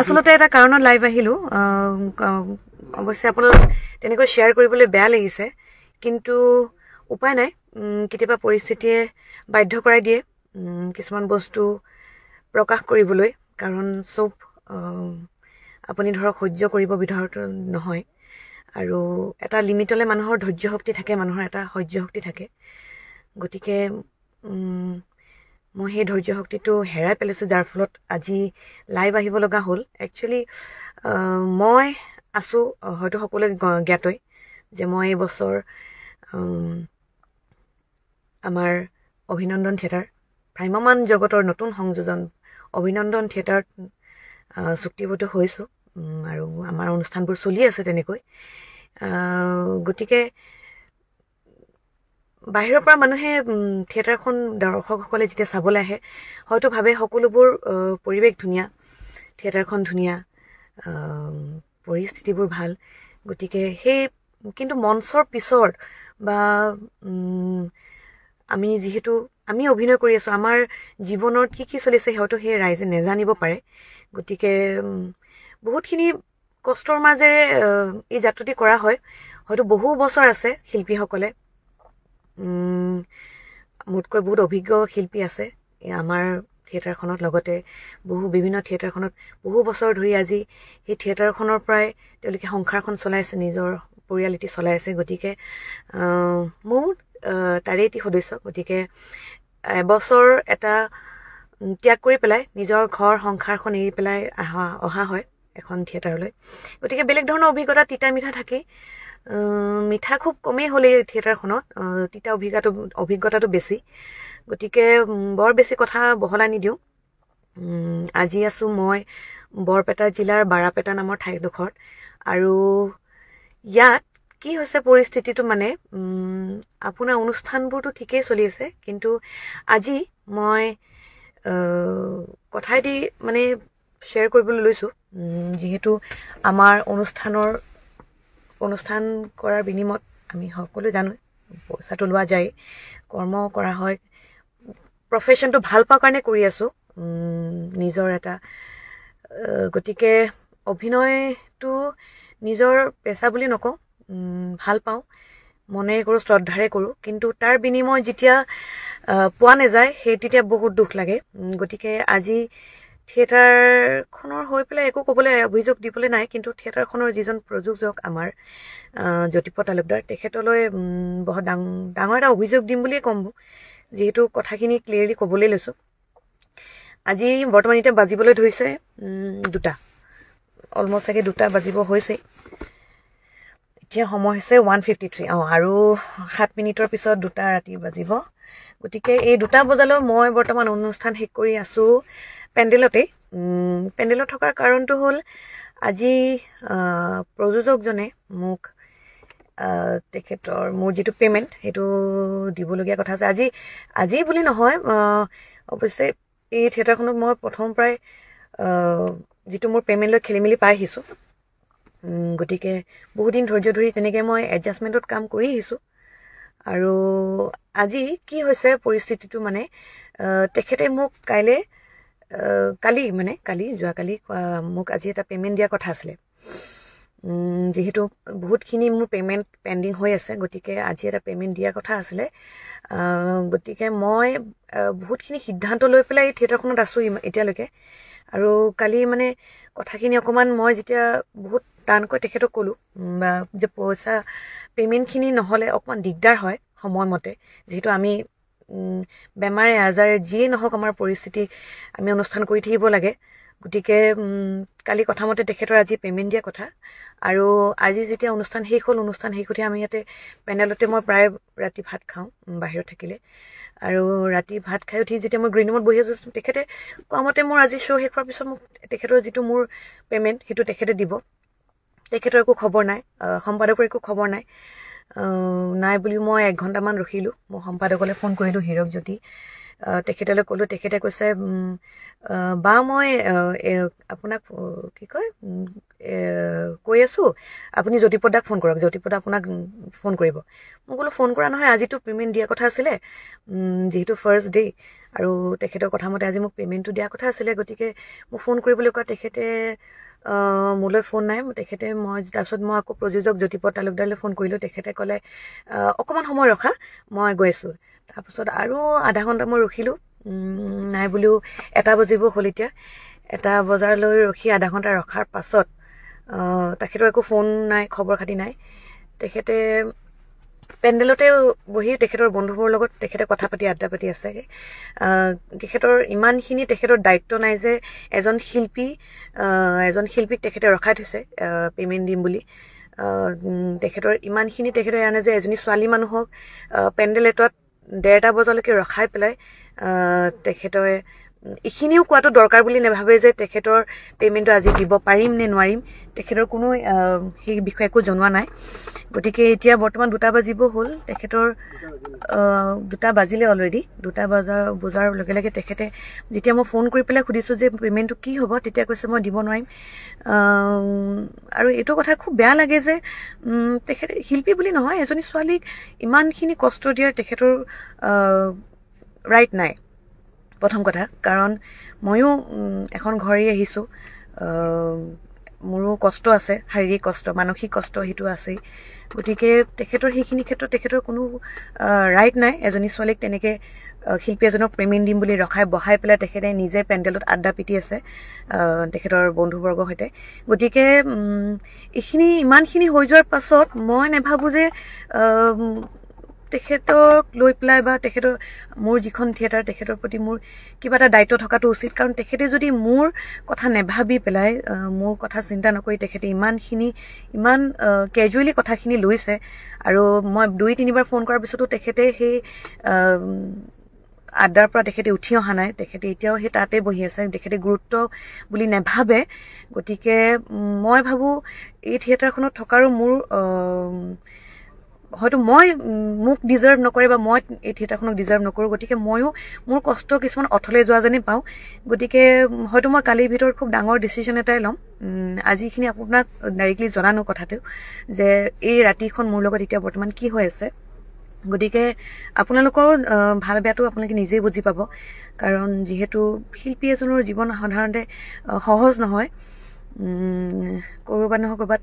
আচলতে এটা কাৰণত লাইভ আহিলো অৱশ্যে আপোনালোক তেনেকৈ শ্বেয়াৰ কৰিবলৈ বেয়া লাগিছে কিন্তু উপায় নাই কেতিয়াবা পৰিস্থিতিয়ে বাধ্য কৰাই দিয়ে কিছুমান বস্তু প্ৰকাশ কৰিবলৈ কাৰণ সব আপুনি ধৰক সহ্য কৰিব বিধৰত নহয় আৰু এটা লিমিটলৈ মানুহৰ ধৈৰ্য শক্তি থাকে মানুহৰ এটা সহ্য শক্তি থাকে গতিকে মই সেই ধৈৰ্য শক্তিটো হেৰাই পেলাইছো যাৰ ফলত আজি লাইভ আহিব লগা হ'ল একচুৱেলি মই আছো হয়তো সকলোৱে জ্ঞাতই যে মই এই বছৰ আমাৰ অভিনন্দন থিয়েটাৰ ভ্ৰাম্যমান জগতৰ নতুন সংযোজন অভিনন্দন থিয়েটাৰত চুক্তিবদ্ধ হৈছো আৰু আমাৰ অনুষ্ঠানবোৰ চলি আছে তেনেকৈ গতিকে বাহিৰৰ পৰা মানুহে থিয়েটাৰখন দৰ্শকসকলে যেতিয়া চাবলৈ আহে হয়তো ভাবে সকলোবোৰ পৰিৱেশ ধুনীয়া থিয়েটাৰখন ধুনীয়া পৰিস্থিতিবোৰ ভাল গতিকে সেই কিন্তু মঞ্চৰ পিছৰ বা আমি যিহেতু আমি অভিনয় কৰি আছো আমাৰ জীৱনত কি কি চলিছে হয়তো সেই ৰাইজে নেজানিব পাৰে গতিকে বহুতখিনি কষ্টৰ মাজেৰে এই যাত্ৰাটি কৰা হয় হয়তো বহু বছৰ আছে শিল্পীসকলে মোতকৈ বহুত অভিজ্ঞ শিল্পী আছে আমাৰ থিয়েটাৰখনত লগতে বিভিন্ন থিয়েটাৰখনত বহু বছৰ ধৰি আজি সেই থিয়েটাৰখনৰ পৰাই তেওঁলোকে সংসাৰখন চলাইছে নিজৰ পৰিয়াল এটি চলাই আছে গতিকে মোৰ তাৰে এটি সদস্য গতিকে এবছৰ এটা ত্যাগ কৰি পেলাই নিজৰ ঘৰ সংসাৰখন এৰি পেলাই অহা হয় এখন থিয়েটাৰলৈ গতিকে বেলেগ ধৰণৰ অভিজ্ঞতা তিতা মিঠা থাকেই মিঠা খুব কমেই হ'লে থিয়েটাৰখনত তিতা অভিজ্ঞতাটো বেছি গতিকে বৰ বেছি কথা বহলাই নিদিওঁ আজি আছো মই বৰপেটা জিলাৰ বাৰাপেটা নামৰ ঠাইডোখৰত আৰু ইয়াত কি হৈছে পৰিস্থিতিটো মানে আপোনাৰ অনুষ্ঠানবোৰতো ঠিকেই চলি আছে কিন্তু আজি মই কথাইদি মানে শ্বেয়াৰ কৰিবলৈ লৈছো যিহেতু আমাৰ অনুষ্ঠান কৰাৰ বিনিময়ত আমি সকলোৱে জানো পইচাটো লোৱা যায় কৰ্ম কৰা হয় প্ৰফেশ্যনটো ভাল পোৱাৰ কাৰণে কৰি আছো নিজৰ এটা গতিকে অভিনয়টো নিজৰ পেচা বুলি নকওঁ ভাল পাওঁ মনেৰে কৰোঁ শ্ৰদ্ধাৰে কৰোঁ কিন্তু তাৰ বিনিময় যেতিয়া পোৱা নাযায় সেই তেতিয়া বহুত দুখ লাগে গতিকে আজি থিয়েটাৰখনৰ হৈ পেলাই একো ক'বলৈ অভিযোগ দিবলৈ নাই কিন্তু থিয়েটাৰখনৰ যিজন প্ৰযোজক আমাৰ জ্যোতিপ্ৰসাদ তালুকদাৰ তেখেতলৈ বহুত ডাঙৰ এটা অভিযোগ দিম বুলিয়ে ক'ম যিহেতু কথাখিনি ক্লিয়াৰলি ক'বলৈ লৈছোঁ আজি বৰ্তমান এতিয়া বাজিবলৈ ধৰিছে 2টা অলমষ্ট চাগে 2টা বাজিব হৈছে এতিয়া সময় হৈছে 1:53 আৰু 7 মিনিটৰ পিছত 2টা ৰাতি বাজিব গতিকে এই 2টা বজালৈ মই বৰ্তমান অনুষ্ঠান শেষ কৰি আছো পেণ্ডেলত থকাৰ কাৰণটো হ'ল আজি প্ৰযোজকজনে মোক তেখেতৰ মোৰ যিটো পেমেণ্ট সেইটো দিবলগীয়া কথা আছে আজি বুলি নহয় অৱশ্যে এই থিয়েটাৰখনত মই প্ৰথম প্ৰায় যিটো মোৰ পেমেণ্ট লৈ খেলি মেলি পাই আহিছোঁ গতিকে বহুদিন ধৈৰ্য ধৰি তেনেকৈ মই এডজাষ্টমেণ্টত কাম কৰি আহিছোঁ আৰু আজি কি হৈছে পৰিস্থিতিটো মানে তেখেতে মোক যোৱাকালি মোক আজি এটা পেমেণ্ট দিয়াৰ কথা আছিলে যিহেতু বহুতখিনি মোৰ পেমেণ্ট পেণ্ডিং হৈ আছে গতিকে আজি এটা পেমেণ্ট দিয়াৰ কথা আছিলে গতিকে মই বহুতখিনি সিদ্ধান্ত লৈ পেলাই এই থিয়েটাৰখনত আছোঁ এতিয়ালৈকে আৰু কালি মানে কথাখিনি অকণমান মই যেতিয়া বহুত টানকৈ তেখেতক ক'লোঁ বা যে পইচা পেমেণ্টখিনি নহ'লে অকণমান দিগদাৰ হয় সময়মতে যিহেতু আমি বেমাৰে আজাৰে যিয়ে নহওক আমাৰ পৰিস্থিতি আমি অনুষ্ঠান কৰি থাকিব লাগে গতিকে কালি কথামতে তেখেতৰ আজি পেমেণ্ট দিয়া কথা আৰু আজি যেতিয়া অনুষ্ঠান শেষ হ'ল অনুষ্ঠান শেষ হৈ আমি ইয়াতে পেণ্ডেলতে মই প্ৰায় ৰাতি ভাত খাওঁ বাহিৰত থাকিলে আৰু ৰাতি ভাত খাই উঠি যেতিয়া মই গ্ৰীণ ৰুমত বহি আছোঁ তেখেতে কোৱা মতে মোৰ আজি শ্ব' শেষ হোৱাৰ পিছত মোক তেখেতৰ যিটো মোৰ পেমেণ্ট সেইটো তেখেতে দিব তেখেতৰ একো খবৰ নাই সম্পাদকৰ একো খবৰ নাই বুলি মই 1 ঘণ্টামান ৰখিলোঁ মই সম্পাদকলৈ ফোন কৰিলোঁ হীৰক জ্যোতি তেখেতলৈ ক'লোঁ তেখেতে কৈছে বা মই আপোনাক কি কয় কৈ আছোঁ আপুনি জ্যোতিপ্ৰদাক ফোন কৰক, জ্যোতিপ্ৰদা আপোনাক ফোন কৰিব। মই বোলো ফোন কৰা নহয়, আজিতো পে'মেণ্ট দিয়া কথা আছিলে, যিহেতু ফাৰ্ষ্ট ডে আৰু তেখেতৰ কথা মতে আজি মোক পে'মেণ্টটো দিয়া কথা আছিলে, গতিকে মোক ফোন কৰিবলৈ কোৱা তেখেতে মোলৈ ফোন নাই। তাৰপিছত মই আকৌ প্ৰযোজক জ্যোতিপ্ৰদ তালুকদাৰলৈ ফোন কৰিলোঁ। তেখেতে ক'লে অকণমান সময় ৰখা, মই গৈ আছোঁ। তাৰপিছত আৰু আধা ঘণ্টা মই ৰখিলোঁ, নাই বুলিও 1 বাজিব হ'ল। এতিয়া 1 বজালৈ ৰখি আধা ঘণ্টা ৰখাৰ পাছত তেখেতৰ একো ফোন নাই, খবৰ খাতি নাই। তেখেতে পেণ্ডেলতে বহি তেখেতৰ বন্ধুবোৰৰ লগত তেখেতে কথা পাতি আড্ডা পাতি আছে। তেখেতৰ ইমানখিনি তেখেতৰ দায়িত্ব নাই যে এজন শিল্পীক তেখেতে ৰখাই থৈছে পে'মেণ্ট দিম বুলি। তেখেতৰ ইমানখিনি তেখেতে জানে যে এজনী ছোৱালী মানুহক পেণ্ডেল এটাত 1:30 বজালৈকে ৰখাই পেলাই তেখেতে এইখিনিও কোৱাটো দৰকাৰ বুলি নাভাবে যে তেখেতৰ পে'মেণ্টটো আজি দিব পাৰিম নে নোৱাৰিম। তেখেতৰ কোনো সেই বিষয়ে একো জনোৱা নাই। গতিকে এতিয়া বৰ্তমান 2টা বাজিব হ'ল। তেখেতৰ 2টা বাজিলে অলৰেডি। 2টা বজাৰ লগে লগে তেখেতে যেতিয়া মই ফোন কৰি পেলাই সুধিছোঁ যে পে'মেণ্টটো কি হ'ব, তেতিয়া কৈছে মই দিব নোৱাৰিম। আৰু এইটো কথা খুব বেয়া লাগে যে তেখেতে শিল্পী বুলি নহয়, এজনী ছোৱালীক ইমানখিনি কষ্ট দিয়াৰ তেখেতৰ ৰাইট নাই। প্ৰথম কথা, কাৰণ ময়ো এখন ঘৰ এৰি আহিছোঁ, মোৰো কষ্ট আছে, শাৰীৰিক কষ্ট, মানসিক কষ্ট সেইটো আছেই। গতিকে তেখেতৰ সেইখিনি ক্ষেত্ৰত তেখেতৰ কোনো ৰাইট নাই। এজনী ছোৱালীক তেনেকৈ শিল্পী এজনক পে'মেণ্ট দিম বুলি ৰখাই বহাই পেলাই তেখেতে নিজে পেণ্ডেলত আড্ডা পিটি আছে তেখেতৰ বন্ধুবৰ্গৰ সৈতে। গতিকে ইমানখিনি হৈ যোৱাৰ পাছত মই নাভাবোঁ যে তেখেতক লৈ পেলাই বা মোৰ যিখন থিয়েটাৰ তেখেতৰ প্ৰতি মোৰ কিবা এটা দায়িত্ব থকাটো উচিত। কাৰণ তেখেতে যদি মোৰ কথা নাভাবি পেলাই, মোৰ কথা চিন্তা নকৰি তেখেতে ইমান কেজুৱেলি কথাখিনি লৈছে, আৰু মই 2-3 বাৰ ফোন কৰাৰ পিছতো তেখেতে সেই আড্ডাৰ পৰা তেখেতে উঠি অহা নাই। তেখেতে এতিয়াও সেই তাতে বহি আছে, তেখেতে গুৰুত্ব বুলি নাভাবে। গতিকে মই ভাবোঁ এই থিয়েটাৰখনত থকাৰো মোৰ হয়তো মোক ডিজাৰ্ভ নকৰে বা মই এই থিয়েটাৰখনক ডিজাৰ্ভ নকৰোঁ। গতিকে ময়ো মোৰ কষ্ট কিছুমান অথলে যোৱা যেনেই পাওঁ। গতিকে হয়তো মই কালিৰ ভিতৰত খুব ডাঙৰ ডিচিশ্যন এটাই ল'ম। আজিখিনি আপোনাক ডাইৰেক্টলি জনানো কথাটো যে এই ৰাতিখন মোৰ লগত এতিয়া বৰ্তমান কি হৈ আছে। গতিকে আপোনালোকৰো ভাল বেয়াটো আপোনালোকে নিজেই বুজি পাব। কাৰণ যিহেতু শিল্পী এজনৰ জীৱন সাধাৰণতে সহজ নহয়। ক'ৰবাত নহয় ক'ৰবাত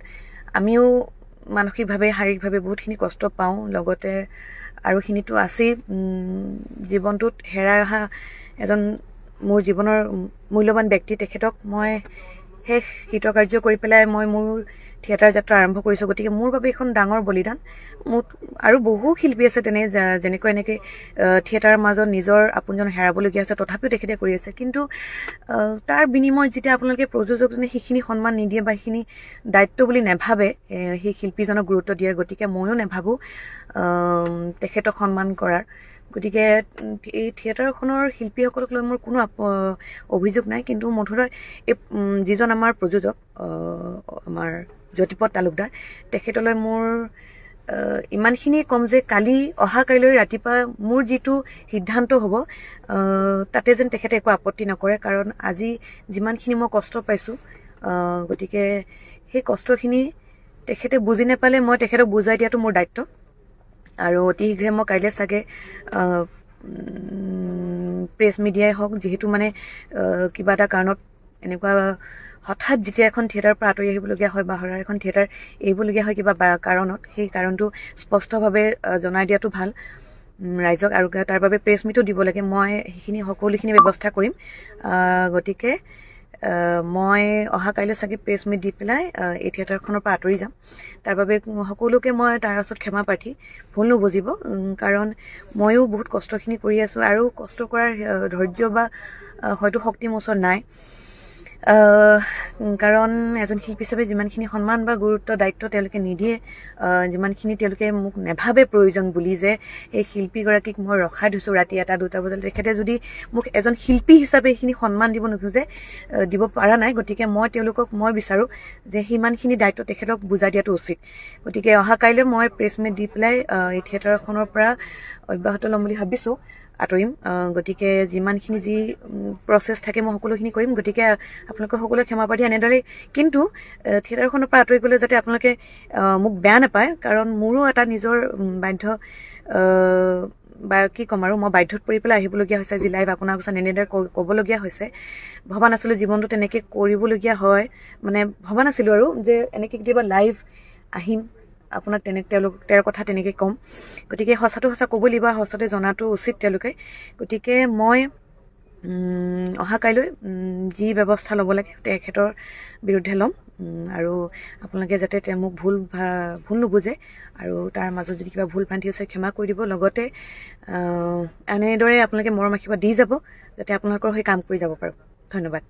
আমিও মানসিকভাৱে শাৰীৰিকভাৱে বহুতখিনি কষ্ট পাওঁ, লগতে আৰুখিনিতো আছেই। জীৱনটোত হেৰাই অহা এজন মোৰ জীৱনৰ মূল্যৱান ব্যক্তি, তেখেতক মই শেষ কৃতকাৰ্য কৰি পেলাই মই মোৰ থিয়েটাৰ যাত্ৰা আৰম্ভ কৰিছোঁ। গতিকে মোৰ বাবে এখন ডাঙৰ বলিদান। আৰু বহু শিল্পী আছে যেনেকৈ এনেকৈ থিয়েটাৰৰ মাজত নিজৰ আপোনজন হেৰাবলগীয়া হৈছে, তথাপিও তেখেতে কৰি আছে। কিন্তু তাৰ বিনিময়ত যেতিয়া আপোনালোকে প্ৰযোজকজনে সেইখিনি সন্মান নিদিয়ে বা সেইখিনি দায়িত্ব বুলি নাভাবে সেই শিল্পীজনক গুৰুত্ব দিয়াৰ, গতিকে ময়ো নাভাবোঁ তেখেতক সন্মান কৰাৰ। গতিকে এই থিয়েটাৰখনৰ শিল্পীসকলক লৈ মোৰ কোনো অভিযোগ নাই। কিন্তু মধুৰয় যিজন আমাৰ প্ৰযোজক, আমাৰ জ্যোতিপ্ৰদ তালুকদাৰ, তেখেতলৈ মোৰ ইমানখিনি কম যে অহা কাইলৈ ৰাতিপুৱা মোৰ যিটো সিদ্ধান্ত হ'ব তাতে যেন তেখেতে একো আপত্তি নকৰে। কাৰণ আজি যিমানখিনি মই কষ্ট পাইছোঁ, গতিকে সেই কষ্টখিনি তেখেতে বুজি নাপালে মই তেখেতক বুজাই দিয়াটো মোৰ দায়িত্ব। আৰু অতি শীঘ্ৰে মই কাইলৈ চাগে প্ৰেছ মিডিয়াই হওক, যিহেতু মানে কিবা এটা কাৰণত এনেকুৱা হঠাৎ যেতিয়া এখন থিয়েটাৰৰ পৰা আঁতৰি আহিবলগীয়া হয় বা হঠাৎ এখন থিয়েটাৰ এৰিবলগীয়া হয় কিবা কাৰণত, সেই কাৰণটো স্পষ্টভাৱে জনাই দিয়াটো ভাল ৰাইজক, আৰু তাৰ বাবে প্ৰেছ মিটো দিব লাগে। মই সকলোখিনি ব্যৱস্থা কৰিম। গতিকে মই অহা কাইলৈ চাগে প্ৰেছ মিট দি পেলাই এই থিয়েটাৰখনৰ পৰা আঁতৰি যাম। তাৰ বাবে সকলোকে মই তাৰ ওচৰত ক্ষমা প্ৰাৰ্থী, ভুল নুবুজিব। কাৰণ ময়ো বহুত কষ্টখিনি কৰি আছোঁ, আৰু কষ্ট কৰাৰ ধৈৰ্য বা হয়তো শক্তি মোৰ ওচৰত নাই। কাৰণ এজন শিল্পী হিচাপে যিমানখিনি সন্মান বা গুৰুত্ব দায়িত্ব তেওঁলোকে নিদিয়ে, যিমানখিনি তেওঁলোকে মোক নাভাবে প্ৰয়োজন বুলি যে এই শিল্পীগৰাকীক মই ৰখাই থৈছোঁ ৰাতি 1-2 বজালৈ, তেখেতে যদি মোক এজন শিল্পী হিচাপে সেইখিনি সন্মান দিব নোখোজে, দিব পৰা নাই। গতিকে মই বিচাৰোঁ যে সিমানখিনি দায়িত্ব তেখেতক বুজাই দিয়াটো উচিত। গতিকে অহা কাইলৈ মই প্ৰেছ মিট দি পেলাই এই থিয়েটাৰখনৰ পৰা অব্যাহত ল'ম বুলি ভাবিছোঁ। আঁতৰিম গতিকে যিমানখিনি যি প্ৰচেছ থাকে মই সকলোখিনি কৰিম গতিকে আপোনালোকে সকলোৱে ক্ষমা প্ৰাৰ্থী এনেদৰেই কিন্তু থিয়েটাৰখনৰ পৰা আঁতৰি গ'লে যাতে আপোনালোকে মোক বেয়া নাপায় কাৰণ মোৰো এটা নিজৰ বাধ্য বা কি ক'ম আৰু মই বাধ্যত পৰি পেলাই আহিবলগীয়া হৈছে আজি লাইভ আপোনাৰ ওচৰত এনেদৰে ক'বলগীয়া হৈছে ভবা নাছিলোঁ জীৱনটো তেনেকৈ কৰিবলগীয়া হয় মানে ভবা নাছিলোঁ আৰু যে এনেকৈ কেতিয়াবা লাইভ আহিম আপোনাক তেওঁৰ কথা তেনেকৈ ক'ম গতিকে সঁচাটো সঁচা ক'ব লাগিব সঁচাতে জনাটো উচিত তেওঁলোকে গতিকে মই অহা কাইলৈ যি ব্যৱস্থা ল'ব লাগে তেখেতৰ বিৰুদ্ধে ল'ম আৰু আপোনালোকে যাতে মোক ভুল নুবুজে আৰু তাৰ মাজত যদি কিবা ভুল ভ্ৰান্তি হৈছে ক্ষমা কৰি দিব লগতে এনেদৰে আপোনালোকে মৰম আশীৰ্বাদ দি যাব যাতে আপোনালোকৰ হৈ কাম কৰি যাব পাৰোঁ ধন্যবাদ